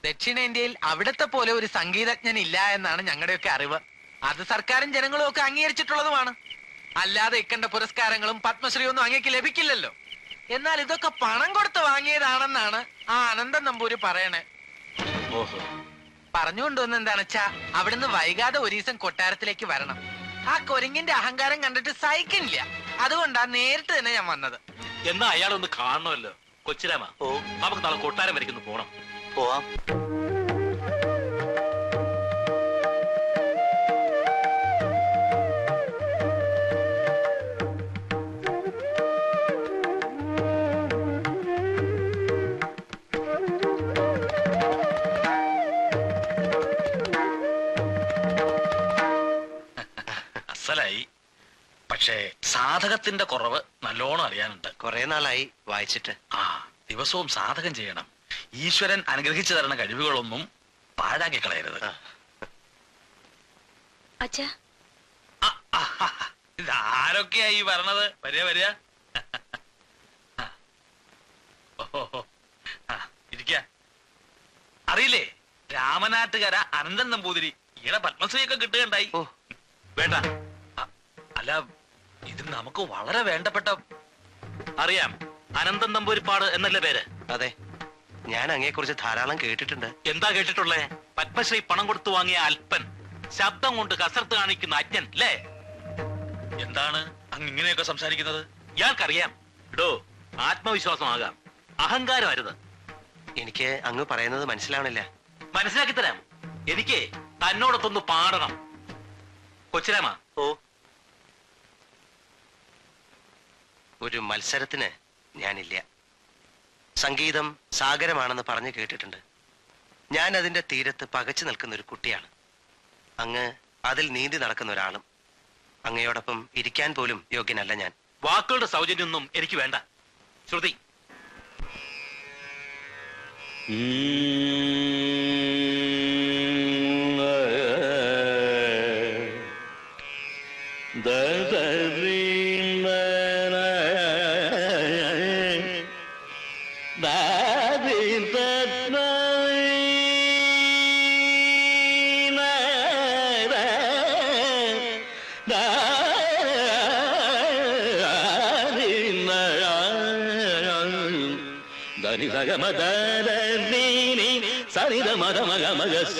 ദക്ഷിണേന്ത്യയിൽ അവിടത്തെ പോലെ ഒരു സംഗീതജ്ഞൻ ഇല്ല എന്നാണ് ഞങ്ങളുടെയൊക്കെ അറിവ്. അത് സർക്കാരും ജനങ്ങളും ഒക്കെ അംഗീകരിച്ചിട്ടുള്ളതുമാണ്. അല്ലാതെ ഇക്കണ്ട പുരസ്കാരങ്ങളും പത്മശ്രീയൊന്നും അങ്ങേക്ക് ലഭിക്കില്ലല്ലോ. എന്നാൽ ഇതൊക്കെ പണം കൊടുത്ത് വാങ്ങിയതാണെന്നാണ് ആ അനന്തൻ നമ്പൂരി പറയണേ. ഓഹോ. പറഞ്ഞുകൊണ്ടുവന്ന് എന്താണെച്ചാ അവിടുന്ന് വൈകാതെ ഒരു ദിവസം കൊട്ടാരത്തിലേക്ക് വരണം. ആ കൊരങ്ങിന്റെ അഹങ്കാരം കണ്ടിട്ട് സഹിക്കണില്ല. അതുകൊണ്ടാ നേരിട്ട് തന്നെ ഞാൻ വന്നത്. എന്നാ അയാളൊന്ന് കാണണമല്ലോ. കൊച്ചിരാമ, നമുക്ക് നാളെ കൊട്ടാരം വരയ്ക്കുന്നു പോണം. പോവാം. അസലായി. പക്ഷേ സാധകത്തിന്റെ കുറവ് നല്ലോണം അറിയാനുണ്ട്. കുറെ നാളായി വായിച്ചിട്ട്. ദിവസവും സാധകം ചെയ്യണം. ഈശ്വരൻ അനുഗ്രഹിച്ചു തരുന്ന കഴിവുകളൊന്നും പാഴാക്കി കളയരുത്. ഇതാരൊക്കെയായി വരണത്? വരിക വരിക. ഇരിക്ക. അറിയില്ലേ, രാമനാട്ടുകര അനന്തൻ നമ്പൂതിരി. ഈടെ പത്മശ്രീയൊക്കെ കിട്ടുകയുണ്ടായി. വേണ്ട, അല്ല, ഇത് നമുക്ക് വളരെ വേണ്ടപ്പെട്ട. അറിയാം, അനന്തൻ നമ്പൂരിപ്പാട് എന്നല്ലേ പേര്? അതെ, ഞാൻ അങ്ങയെ കുറിച്ച് ധാരാളം കേട്ടിട്ടുണ്ട്. എന്താ കേട്ടിട്ടുള്ളേ? പത്മശ്രീ പണം കൊടുത്തു വാങ്ങിയ അല്പൻ, ശബ്ദം കൊണ്ട് കസർത്ത് കാണിക്കുന്ന അജ്ഞൻ അല്ലേ? എന്താണ് അങ്ങ് ഇങ്ങനെയൊക്കെ സംസാരിക്കുന്നത്? ഇയാൾക്കറിയാം. ഇടോ, ആത്മവിശ്വാസമാകാം, അഹങ്കാരം അരുത്. എനിക്ക് അങ്ങ് പറയുന്നത് മനസ്സിലാവണില്ല. മനസ്സിലാക്കി തരാം. എനിക്ക് തന്നോടൊത്തൊന്ന് പാടണം. കൊച്ചിരാമ, ഒരു മത്സരത്തിന് ഞാനില്ല. സംഗീതം സാഗരമാണെന്ന് പറഞ്ഞു കേട്ടിട്ടുണ്ട്. ഞാൻ അതിന്റെ തീരത്ത് പകച്ചു നിൽക്കുന്ന ഒരു കുട്ടിയാണ്. അങ്ങ് അതിൽ നീന്തി നടക്കുന്ന ഒരാളും. അങ്ങയോടൊപ്പം ഇരിക്കാൻ പോലും യോഗ്യനല്ല ഞാൻ. വാക്കുകളുടെ സൗജന്യമൊന്നും എനിക്ക് വേണ്ട. ശ്രുതി. സരിത മത മഗ മഗ സ.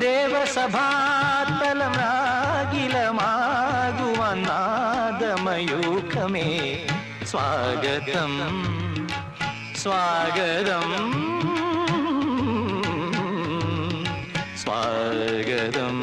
ദേവസഭാതലമാകിലമാകുവനാദമയൂഖമേ സ്വാഗതം സ്വാഗതം സ്വാഗതം.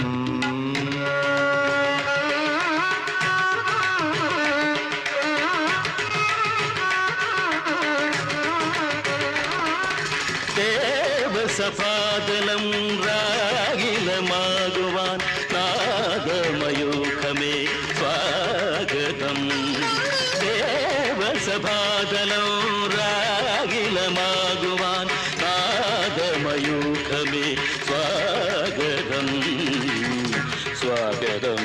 ദേവസഭാതലം രാഗിലമാകുവാൻ നാദമയൂഖമേ സ്വാഗതം. ദേവസഭാതലം രാഗിലമാകുവാൻ നാദമയൂഖമേ സ്വാഗതം സ്വാഗതം.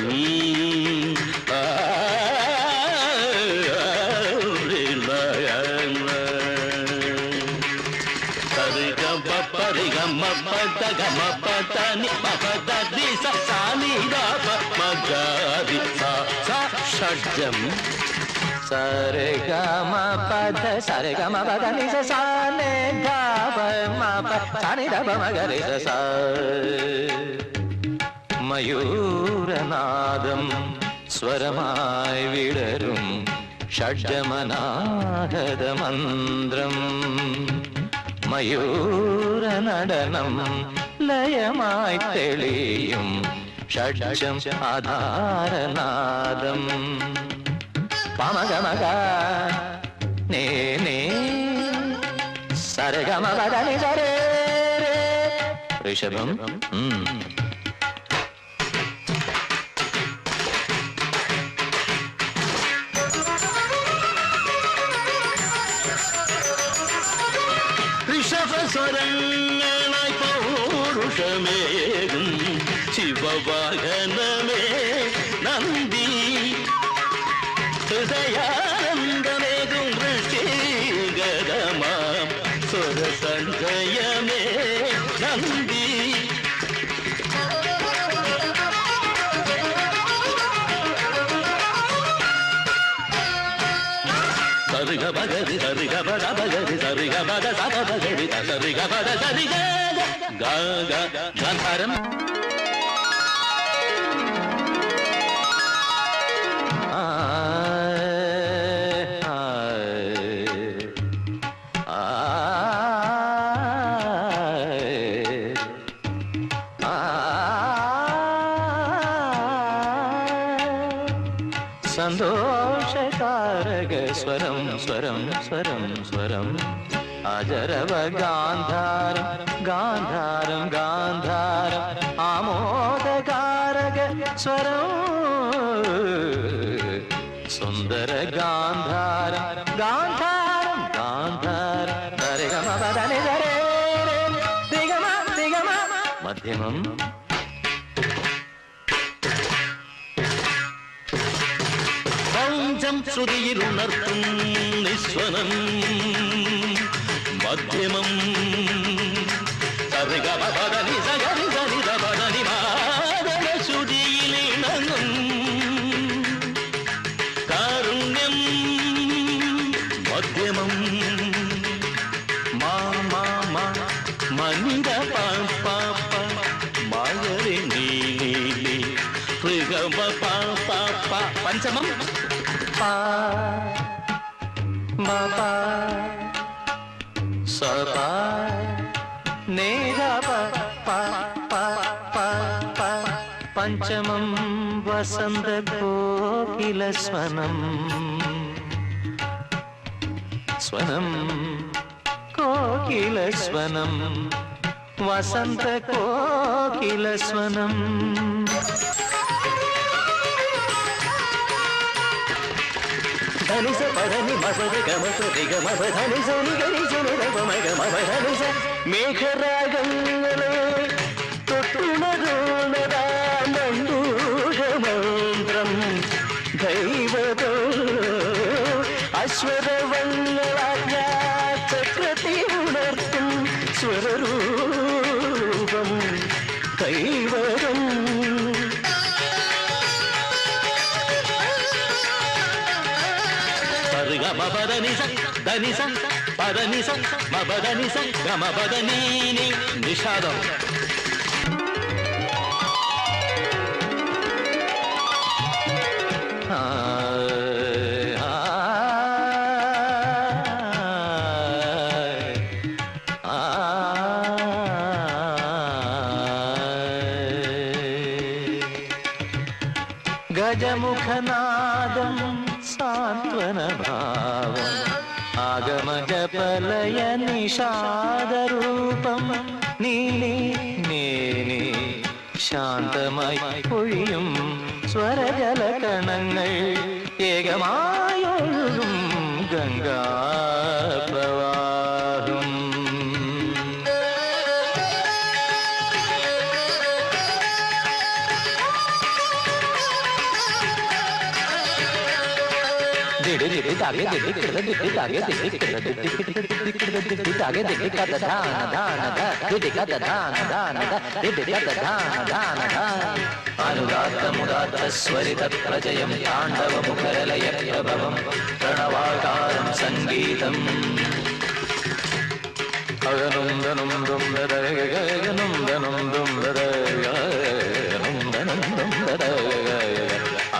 ഷഡ്ജം സരെ ഗമ പദ സരെ ഗമ പദ നി സ സ നെ ഗ പ മ പ സ നി ധ പ മ ഗ രി സ സ. മയൂരനാദം സ്വരമായി വിടരും ഷഡ്ജമനാഹതമന്ത്രം. മയൂരനടനം ലയമായി തെളിയും ഷഡ്ജം ആധാരനാദം പമഗമഗ നേ നേ സരഗമഗനി സരേ ഋഷഭം ഋഷഭസ്വരങ്ങളായി പൗരുഷമേകും ശിവവാഹനമേ നന്ദി ഹൃദയാനന്ദമേകും ഋഷിഗതമാം സ്വരസഞ്ജയമേ നന്ദി സരിഗ പഗരി സരിഗ പദ പഗരി സരിഗ പദ സപ പഗരി സരിഗ പദ സരിഗ ഗ ഗ ഗാന്ധാരം സന്തോഷകാരക സ്വരം സ്വരം സ്വരം സ്വരം അജരവ ഗാന്ധാരം ഗാന്ധാരം ഗാന്ധാരം ആമോദകാരക സ്വരം സുന്ദര ഗാന്ധാരം ഗാന്ധാരം ഗാന്ധാരം സരിഗമ പദനി സരേ ദിഗമ ദിഗമ മധ്യമം ശ്രുതിയിലുണർത്തും നിസ്വനം മധ്യമം സരിഗമപദനി സഗരി സരിഗപദനി മാദന ശ്രുതിയിലിണങ്ങും കാരുണ്യം മധ്യമം മാ മാ മാ മനിത പാപ്പ മകരി നീലി ഋഗമ പാപ്പ പഞ്ചമം pa ma pa sa pa ne ga pa pa pa pa pa panchamam vasanta kokila swanam swanam kokila swanam vasanta kokila swanam ധനി സ പദനി മപദ ഗമ സരി ഗമ ധനി സനി ഗരി സനി രവമ ഗമ ധനി സ മേഘരാഗങ്ങളെ തൊട്ടുണരുണരാമണ്ഡൂഷമന്ത്രം ദൈവതോ അശ്വരവങ്ങളാ ചക്രതി ഉണർത്തും സ്വരൂപം ദൈവതം മപദനിസ ധനിസ പദനിസ മപദനിസ ഗമപദനീനി നിഷാദം ഗജമുഖനാദം സാന്ത്വനഭാവം ആഗമജപലയ നിഷാദരൂപം നീലി നീനി ശാന്തമായി പൊഴിയും സ്വരജലകണങ്ങൾ ഏകമായൊഴുകും ഗംഗാപ്രവാഹം അനുദാത്തമുദാത്തസ്വരിത പ്രജയം താണ്ഡവമുഖരലയ പ്രഭവം പ്രണവാകാരം സംഗീതം അഗനുന്ദനം ദും ദദഗഗനം ദനം ദും ദദഗഗനം ദനം ദും ദദഗഗ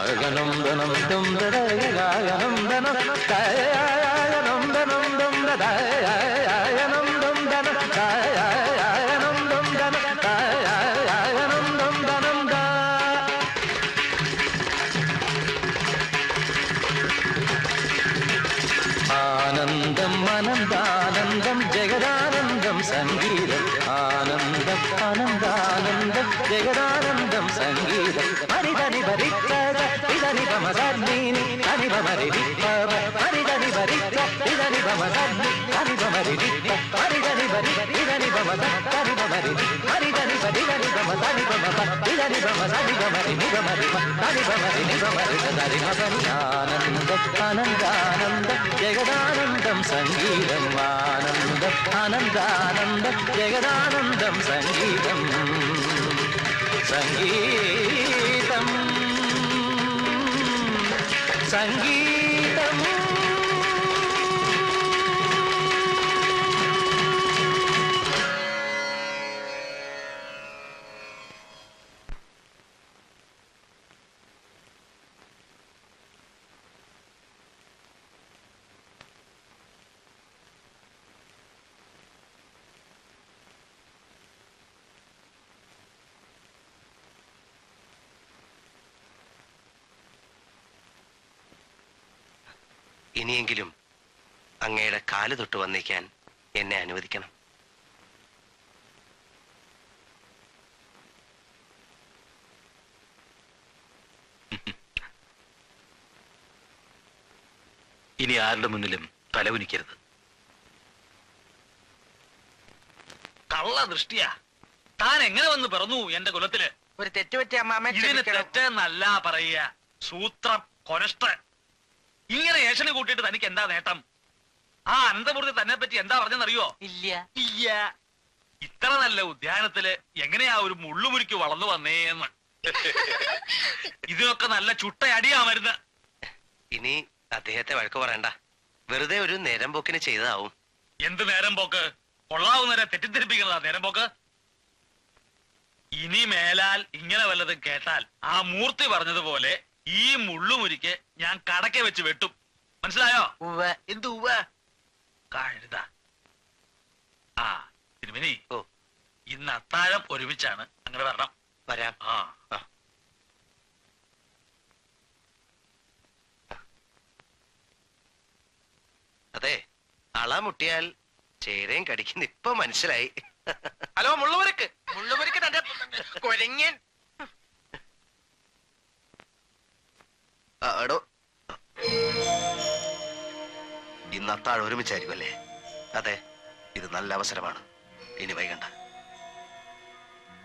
അഗനം ദനം ദും ദദഗഗനം ദനം കായനം ദനം ദും ദദഗഗനം ദും ദനം കായനം ദും ദനം കായനം ദും ദനം ആനന്ദാനന്ദം ജഗദാനന്ദം സംഗീതം ആനന്ദം ആനന്ദാനന്ദം ജഗദാനന്ദം സംഗീതം ഹരിധനി ഭരിക്കത ഇതനി പമസദ്ദീനി ഹനി പമരി വിപ്പവ ഹരിധനി ഭരിക്ക ഇതനി പമസദ്ദി ഹനി പമരി വിപ്പ ഹരിധനി ഭരി ഇതനി പമസ ഹനി പമരി ഹരിധനി ഭരിധനി പമസനി പമപ ഇതനി പമസനി പമരി നിപമരി ഹനി പമരി നിപമരി സദരി മപനി ആനന്ദം ആനന്ദാനന്ദം ജഗദാനന്ദം സംഗീതം ആനന്ദം ആനന്ദാനന്ദം ജഗദാനന്ദം സംഗീതം സംഗീതം സംഗീതം ഇനിയെങ്കിലും അങ്ങയുടെ കാല് തൊട്ട് വന്നേക്കാൻ എന്നെ അനുവദിക്കണം. ഇനി ആരുടെ മുന്നിലും തലകുനിക്കരുത്. കള്ള ദൃഷ്ടിയാ. താൻ എങ്ങനെ വന്ന് പിറന്നു എന്റെ കുലത്തില്? ഒരു തെറ്റുപറ്റിയ അമ്മാമ്മ ഇതിന് തെറ്റെന്നല്ല പറയുക, സൂത്രം കൊനഷ്ട. ഇങ്ങനെ ഏഷന് കൂട്ടിയിട്ട് തനിക്ക് എന്താ നേട്ടം? ആ അനന്തപുരത്തെ തന്നെ പറ്റി എന്താ പറഞ്ഞെന്നറിയോ? ഇല്ല. ഇല്ല. ഇത്ര നല്ല ഉദ്യാനത്തില് എങ്ങനെയാ ഒരു മുള്ളുമുരിക്ക് വളർന്നു വന്നേന്ന്. ഇതിനൊക്കെ നല്ല ചുട്ടയടിയാ മരുന്ന്. ഇനി അദ്ദേഹത്തെ വഴക്ക് പറയണ്ട. വെറുതെ ഒരു നേരം പോക്കിന് ചെയ്തതാവും. എന്ത് നേരം പോക്ക്? കൊള്ളാവുന്നവരെ തെറ്റിദ്ധരിപ്പിക്കുന്നതാ നേരം പോക്ക്. ഇനി മേലാൽ ഇങ്ങനെ വല്ലതും കേട്ടാൽ ആ മൂർത്തി പറഞ്ഞതുപോലെ ഈ മുള്ളുമുരിക്ക് ഞാൻ കടക്കെ വെച്ച് വെട്ടും. മനസ്സിലായോ? ഉവ്വ്. എന്ത് ഉവ്വ? കഴുത. ആ തിരുമേനി, ഓ, ഇന്ന് അത്താഴം ഒരുമിച്ചാണ്. അങ്ങനെ വരണം. വരാം. ആ ആ. അതെ, അള മുട്ടിയാൽ ചേരയും കടിക്കുന്ന ഇപ്പൊ മനസ്സിലായി. ഹലോ മുള്ളുമുരുക്ക്, മുള്ളുമുരുക്ക് തന്റെ കൊരങ്ങൻ. എടോ, ഇന്ന് അത്താഴം ഒരുമിച്ചായിരിക്കും അല്ലേ? അതെ, ഇത് നല്ല അവസരമാണ്. ഇനി വൈകണ്ട.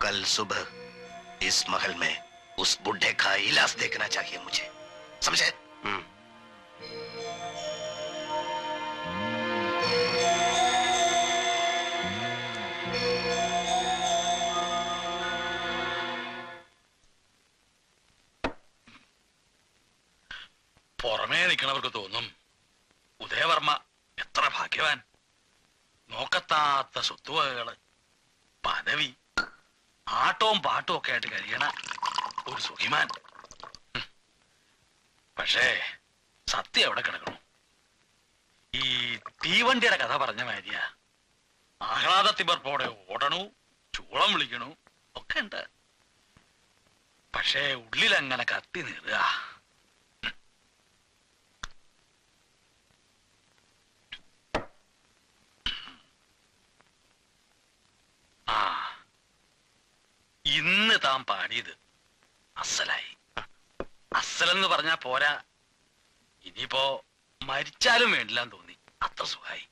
കൽ സുബഹ് ഇസ് മഹൽ മേ ഉസ് ബുഡ്ഢെ കാ ഇലാസ് देखना चाहिए मुझे. समझे? പുറമേ നിൽക്കണവർക്ക് തോന്നും ഉദയവർമ്മ എത്ര ഭാഗ്യവാൻ. നോക്കത്താത്ത സ്വത്തുവകകള്, പദവി, ആട്ടവും പാട്ടും ഒക്കെ ആയിട്ട് കഴിയണ ഒരു സുഖിമാൻ. പക്ഷേ സത്യം എവിടെ കിടക്കണു? ഈ തീവണ്ടിയുടെ കഥ പറഞ്ഞ മാതിരിയാ. ആഹ്ലാദത്തിമർപ്പോടെ ഓടണു, ചൂളം വിളിക്കണു ഒക്കെ ഉണ്ട്. പക്ഷേ ഉള്ളിലങ്ങനെ കത്തി നീറുക. ആ, ഇന്ന് താൻ പാടിയത് അസലായി. അസലെന്ന് പറഞ്ഞാ പോരാ, ഇനിയിപ്പോ മരിച്ചാലും വേണ്ടില്ലാന്ന് തോന്നി. അത്ര സുഖായി.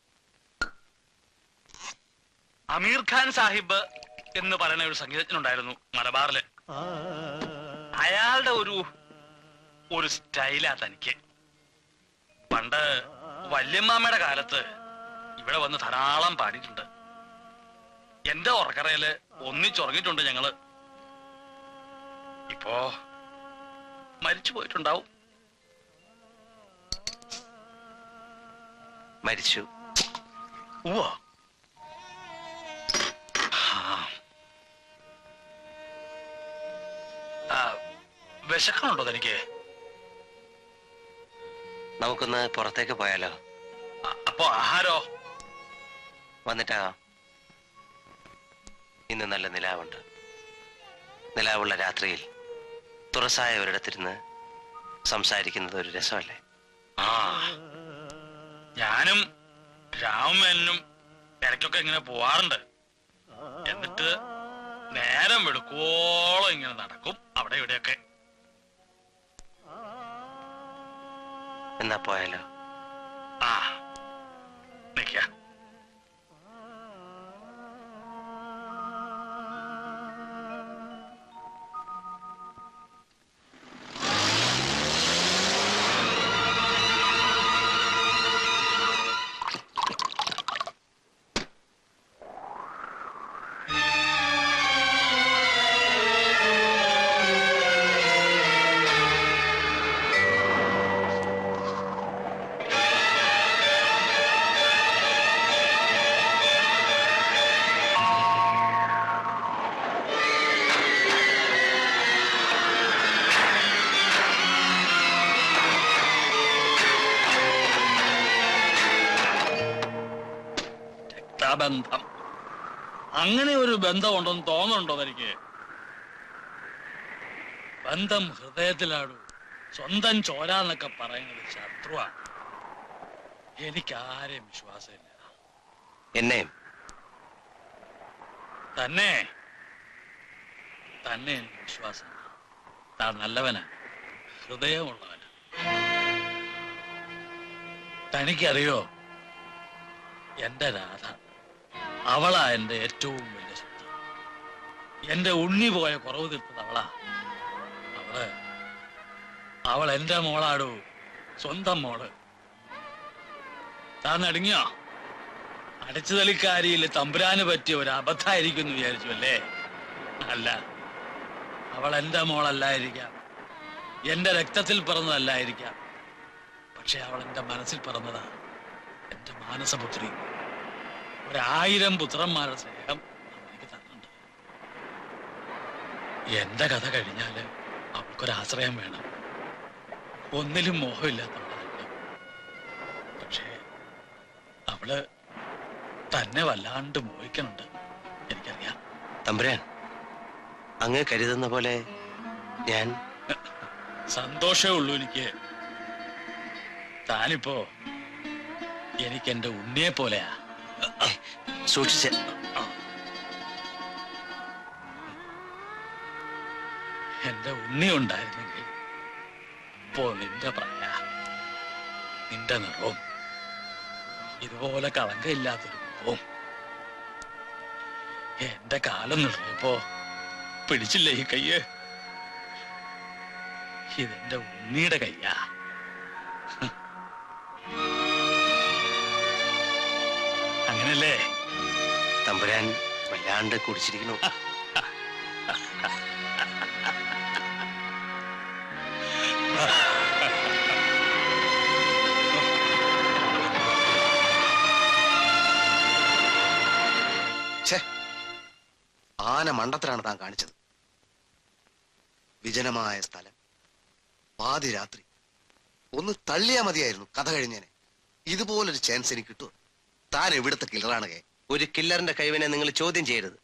അമീർ ഖാൻ സാഹിബ് എന്ന് പറയുന്ന ഒരു സംഗീതജ്ഞനുണ്ടായിരുന്നു മലബാറില്. അയാളുടെ ഒരു സ്റ്റൈലാ തനിക്ക്. പണ്ട് വല്യമ്മാമ്മയുടെ കാലത്ത് ഇവിടെ വന്ന് ധാരാളം പാടിയിട്ടുണ്ട്. എന്റെ ഉറക്കറയില് ഒന്നിച്ചുറങ്ങിയിട്ടുണ്ട് ഞങ്ങള്. ഇപ്പോ മരിച്ചു പോയിട്ടുണ്ടാവും. മരിച്ചു. ഉവ്വ. വിശക്കണുണ്ടോ തനിക്ക്? നമുക്കൊന്ന് പുറത്തേക്ക് പോയാലോ? അപ്പൊ ആഹാരോ? വന്നിട്ടാകാം. ഇന്ന് നല്ല നിലാവുണ്ട്. നിലാവുള്ള രാത്രിയിൽ തുറസായ ഒരിടത്തിരുന്ന് സംസാരിക്കുന്നത് ഒരു രസമല്ലേ? ആ, ഞാനും രാമനും ഇടയ്ക്കൊക്കെ ഇങ്ങനെ പോവാറുണ്ട്. എന്നിട്ട് നേരം വെടുക്കോളം ഇങ്ങനെ നടക്കും അവിടെ ഇവിടെയൊക്കെ. എന്നാ പോയാലോ? ആ നിക്ക. ബന്ധം, അങ്ങനെ ഒരു ബന്ധമുണ്ടെന്ന് തോന്നുന്നുണ്ടോ തനിക്ക്? ബന്ധം ഹൃദയത്തിലാടൂ. സ്വന്തം ചോരാന്നൊക്കെ പറയുന്നത് ശത്രുവാണ്. എനിക്കാരെയും വിശ്വാസമില്ല. എന്നെയും തന്നെ തന്നെ എനിക്ക് വിശ്വാസം. താൻ നല്ലവനാ, ഹൃദയമുള്ളവനാ. തനിക്കറിയോ, എന്റെ രാധ, അവളാ എന്റെ ഏറ്റവും വലിയ സ്വത്ത്. എന്റെ ഉണ്ണി പോയ കുറവ് തീർത്തത് അവളാ. അവൾ എന്റെ മോളാടൂ, സ്വന്തം മോള്. താൻ നടുങ്ങിയോ? അടച്ചുതളിക്കാരിയിൽ തമ്പുരാന് പറ്റിയ ഒരു അബദ്ധമായിരിക്കും എന്ന് വിചാരിച്ചു അല്ലേ? അല്ല, അവൾ എന്റെ മോളല്ലായിരിക്കാം, എന്റെ രക്തത്തിൽ പിറന്നതല്ലായിരിക്കാം. പക്ഷെ അവൾ എന്റെ മനസ്സിൽ പിറന്നതാ, എന്റെ മാനസപുത്രി. 1000 പുത്രന്മാരുടെ സ്നേഹം എനിക്ക് തന്നുണ്ട്. എന്റെ കഥ കഴിഞ്ഞാല് അവൾക്കൊരാശ്രയം വേണം. ഒന്നിലും മോഹമില്ലാത്തവളാണ്. പക്ഷേ അവള് തന്നെ വല്ലാണ്ട് മോഹിക്കുന്നുണ്ട്, എനിക്കറിയാം. തമ്പുരാൻ, അങ്ങ് കരുതുന്ന പോലെ ഞാൻ സന്തോഷമേ ഉള്ളൂ എനിക്ക്. താനിപ്പോ എനിക്ക് എന്റെ ഉണ്ണിയെ പോലെയാ. സൂക്ഷിച്ച്. എന്റെ ഉണ്ണി ഉണ്ടായിരുന്നെങ്കിൽ ഇപ്പോ നിന്റെ പ്രായ, നിന്റെ നിറവും, ഇതുപോലെ കളങ്കയില്ലാത്തൊരു മുഖവും. എന്റെ കാലം നിറയപ്പോ പിടിച്ചില്ലേ ഈ കയ്യ്? ഇതെന്റെ ഉണ്ണിയുടെ കയ്യാ. അങ്ങനല്ലേ? തമ്പുരാൻ വല്ലാണ്ട് കുടിച്ചിരിക്കണു. ആന മണ്ടത്തിലാണ് താൻ കാണിച്ചത്. വിജനമായ സ്ഥലം, പാതിരാത്രി. ഒന്ന് തള്ളിയാ മതിയായിരുന്നു, കഥ കഴിഞ്ഞേനെ. ഇതുപോലൊരു ചാൻസ് എനിക്ക് കിട്ടുമോ? താൻ എവിടുത്തെ കില്ലറാണ് കേ? ഒരു കില്ലറിന്റെ കഴിവിനെ നിങ്ങൾ ചോദ്യം ചെയ്യരുത്.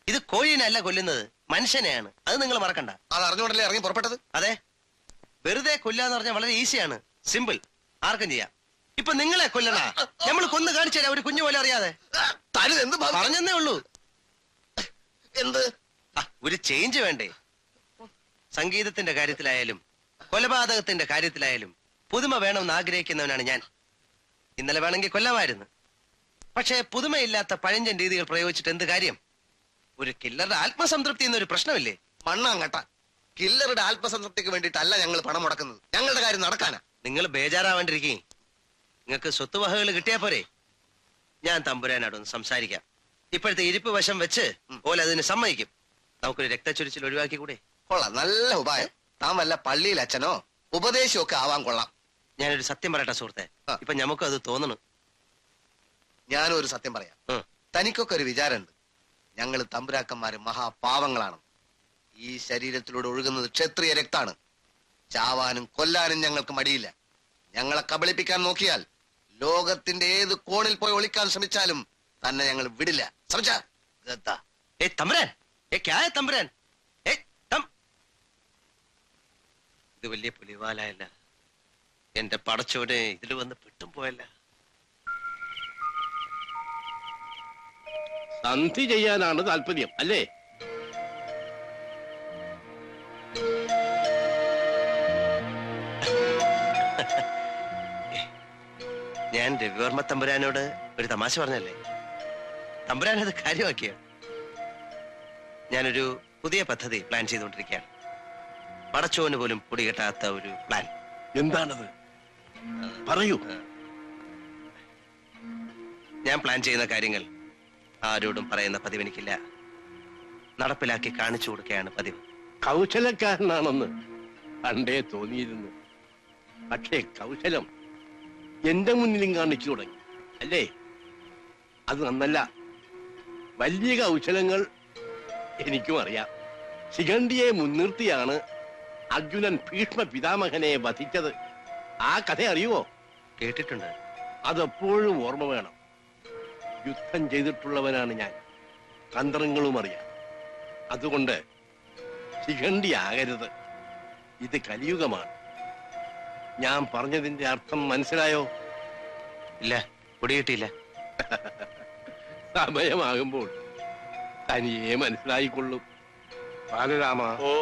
ഇത് കോഴിനല്ല കൊല്ലുന്നത്, മനുഷ്യനെയാണ്. അത് നിങ്ങൾ മറക്കണ്ട. അത് അറിഞ്ഞുകൊണ്ടല്ലേ ഇറങ്ങി പുറപ്പെട്ടത്? അതെ, വെറുതെ കൊല്ലാന്ന് പറഞ്ഞാൽ വളരെ ഈസിയാണ്, സിമ്പിൾ, ആർക്കും ചെയ്യാം. ഇപ്പൊ നിങ്ങളെ കൊല്ലണ നമ്മൾ കൊന്നു കാണിച്ചു തരാം, ഒരു കുഞ്ഞു പോലെ അറിയാതെ. താനിത് എന്ത് പറഞ്ഞെന്നേ ഉള്ളൂ. എന്ത് ഒരു ചേഞ്ച് വേണ്ടേ? സംഗീതത്തിന്റെ കാര്യത്തിലായാലും കൊലപാതകത്തിന്റെ കാര്യത്തിലായാലും പുതുമ വേണമെന്ന് ആഗ്രഹിക്കുന്നവനാണ് ഞാൻ. ഇന്നലെ വേണമെങ്കിൽ കൊല്ലമായിരുന്നു. പക്ഷേ പുതുമയില്ലാത്ത പഴഞ്ചൻ രീതികൾ പ്രയോഗിച്ചിട്ട് എന്ത് കാര്യം? ഒരു കില്ലറുടെ ആത്മസംതൃപ്തി എന്നൊരു പ്രശ്നമില്ലേ? മണ്ണാങ്കട്ട. കില്ലറുടെ ആത്മസംതൃപ്തിക്ക് വേണ്ടിയിട്ടല്ല ഞങ്ങൾ പണം മുടക്കുന്നത്. ഞങ്ങളുടെ കാര്യം നടക്കാനാ. നിങ്ങൾ ബേജാറാവാണ്ടിരിക്കേ. നിങ്ങൾക്ക് സ്വത്തുവകകൾ കിട്ടിയാ പോരെ? ഞാൻ തമ്പുരാനോടൊന്ന് സംസാരിക്കാം. ഇപ്പോഴത്തെ ഇരിപ്പ് വശം വെച്ച് പോലെ അതിന് സമ്മതിക്കും. നമുക്കൊരു രക്തച്ചൊരിച്ചിൽ ഒഴിവാക്കി കൂടെ? കൊള്ളാം, നല്ല ഉപായം. താൻ വല്ല പള്ളിയിൽ അച്ഛനോ ഉപദേശമോ ഒക്കെ ആവാൻ കൊള്ളാം. ഞാനൊരു സത്യം പറയട്ടെ സുഹൃത്തെ, ഇപ്പൊ നമുക്കും അത് തോന്നണം. ഞാനും ഒരു സത്യം പറയാം. തനിക്കൊക്കെ ഒരു വിചാരമുണ്ട്, ഞങ്ങൾ തമ്പുരാക്കന്മാര് മഹാപാവങ്ങളാണ്. ഈ ശരീരത്തിലൂടെ ഒഴുകുന്നത് ക്ഷത്രിയ രക്താണ്. ചാവാനും കൊല്ലാനും ഞങ്ങൾക്ക് മടിയില്ല. ഞങ്ങളെ കബളിപ്പിക്കാൻ നോക്കിയാൽ, ലോകത്തിന്റെ ഏത് കോണിൽ പോയി ഒളിക്കാൻ ശ്രമിച്ചാലും തന്നെ ഞങ്ങൾ വിടില്ല. തമ്പുരാൻ, തമ്പുരാൻ, ഇത് വലിയ പുലിവാലയല്ല. എന്റെ പടച്ചോനെ, ഇതിൽ വന്ന് പെട്ടും പോയല്ല. സന്ധി ചെയ്യാനാണ് താല്പര്യം അല്ലേ? ഞാൻ രവിവർമ്മ തമ്പുരാനോട് ഒരു തമാശ പറഞ്ഞല്ലേ, തമ്പുരാൻ അത് കാര്യമാക്കിയ. ഞാനൊരു പുതിയ പദ്ധതി പ്ലാൻ ചെയ്തുകൊണ്ടിരിക്കുകയാണ്. പടച്ചോന് പോലും പൊടികെട്ടാത്ത ഒരു പ്ലാൻ. എന്താണത്? പറയൂ. ഞാൻ പ്ലാൻ ചെയ്യുന്ന കാര്യങ്ങൾ ആരോടും പറയുന്ന പതിവ് എനിക്കില്ല. നടപ്പിലാക്കി കാണിച്ചു കൊടുക്കുകയാണ് പതിവ്. കൗശലക്കാരനാണെന്ന് പണ്ടേ തോന്നിയിരുന്നു. പക്ഷേ കൗശലം എന്റെ മുന്നിലും കാണിച്ചു തുടങ്ങി അല്ലേ? അത് നന്നല്ല. വലിയ കൗശലങ്ങൾ എനിക്കും അറിയാം. ശിഖണ്ഡിയെ മുൻനിർത്തിയാണ് അർജുനൻ ഭീഷ്മ പിതാമഹനെ വധിച്ചത്. ആ കഥ അറിയുമോ? കേട്ടിട്ടുണ്ട്. അതെപ്പോഴും ഓർമ്മ വേണം. യുദ്ധം ചെയ്തിട്ടുള്ളവനാണ് ഞാൻ. തന്ത്രങ്ങളും അറിയാം. അതുകൊണ്ട് ശിഖണ്ഡി ആകരുത്. ഇത് കലിയുഗമാണ്. ഞാൻ പറഞ്ഞതിന്റെ അർത്ഥം മനസ്സിലായോ? ഇല്ല, പൊടികിട്ടിയില്ല. സമയമാകുമ്പോൾ തനിയെ മനസ്സിലായിക്കൊള്ളും. ബാലരാമ, ഓ,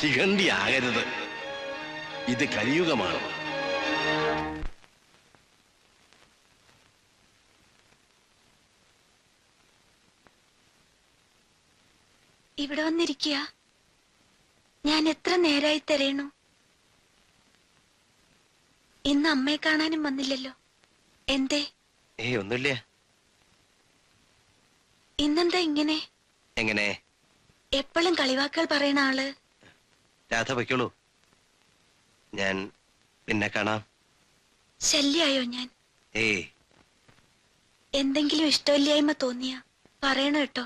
ശിഖണ്ഡി ആകരുത്. ഇത് കലിയുഗമാണ്. ഇവിടെ വന്നിരിക്കുക. ഞാൻ എത്ര നേരായി തരയണു. ഇന്ന് അമ്മയെ കാണാനും വന്നില്ലല്ലോ. എന്തേ? ഒന്നുമില്ല. ഇന്നെന്താ ഇങ്ങനെ? എങ്ങനെ? എപ്പോഴും കളിവാക്കുകൾ പറയണ ആള്. രാധ പൊയ്ക്കോളൂ, ഞാൻ പിന്നെ കാണാം. ശല്യായോ ഞാൻ? ഏയ്, എന്തെങ്കിലും ഇഷ്ടമില്ലായ്മ തോന്നിയ പറയണ കേട്ടോ.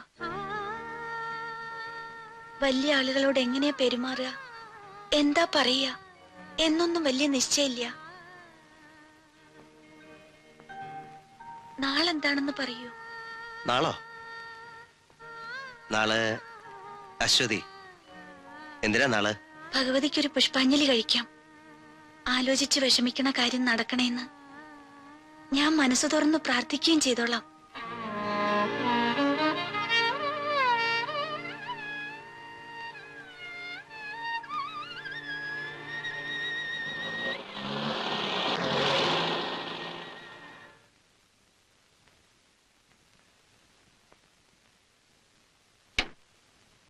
വലിയ ആളുകളോട് എങ്ങനെയാ പെരുമാറുക, എന്താ പറയുക എന്നൊന്നും വലിയ നിശ്ചയില്ല. നാളെന്താണെന്ന് പറയൂ. നാളോ? നാളെ അശ്വതി. എന്തിനാ നാളെ? ഭഗവതിക്കൊരു പുഷ്പാഞ്ജലി കഴിക്കാം. ആലോചിച്ച് വിഷമിക്കണ കാര്യം നടക്കണേന്ന് ഞാൻ മനസ്സ് തുറന്ന് പ്രാർത്ഥിക്കുകയും ചെയ്തോളാം.